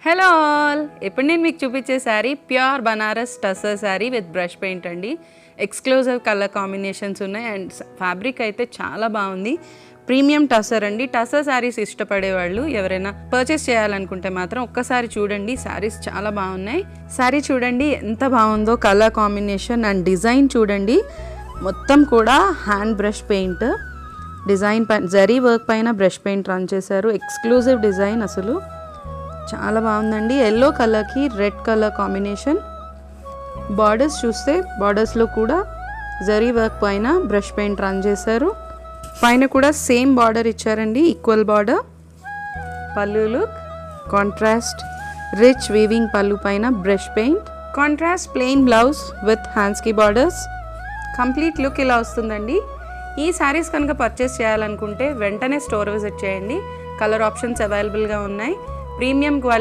Hello all, ఇప్పుడు నేను మీకు చూపించే sari pure Banaras tussar sari with brush paint అండి. ఎక్స్క్లూజివ్ కలర్ కాంబినేషన్స్ ఉన్నాయి అండ్ ఫ్యాబ్రిక్ అయితే చాలా బాగుంది. ప్రీమియం టస్సర్ అండి. టస్సర్ శారీస్ ఇష్టపడే వాళ్ళు ఎవరైనా పర్చేస్ చేయాలనుకుంటే మాత్రం ఒక్కసారి చూడండి, శారీస్ చాలా బాగున్నాయి. శారీ చూడండి ఎంత బాగుందో, కలర్ కాంబినేషన్ అండ్ డిజైన్ చూడండి. మొత్తం కూడా hand brush paint design zari work పైన బ్రష్ పెయింట్ రన్ చేశారు. ఎక్స్క్లూజివ్ డిజైన్, అసలు చాలా బాగుందండి. ఎల్లో కలర్కి రెడ్ కలర్ కాంబినేషన్. బార్డర్స్ చూస్తే బార్డర్స్లో కూడా జరీ వర్క్ పైన బ్రష్ పెయింట్ రన్ చేశారు. పైన కూడా సేమ్ బార్డర్ ఇచ్చారండి, ఈక్వల్ బార్డర్. పళ్ళు లుక్ కాంట్రాస్ట్ రిచ్ వీవింగ్ పళ్ళు పైన brush paint, contrast plain blouse with హ్యాండ్స్కి బార్డర్స్. కంప్లీట్ లుక్ ఇలా వస్తుందండి. ఈ శారీస్ కనుక పర్చేస్ చేయాలనుకుంటే వెంటనే స్టోర్ విజిట్ చేయండి. కలర్ ఆప్షన్స్ అవైలబుల్గా ఉన్నాయి. Premium quality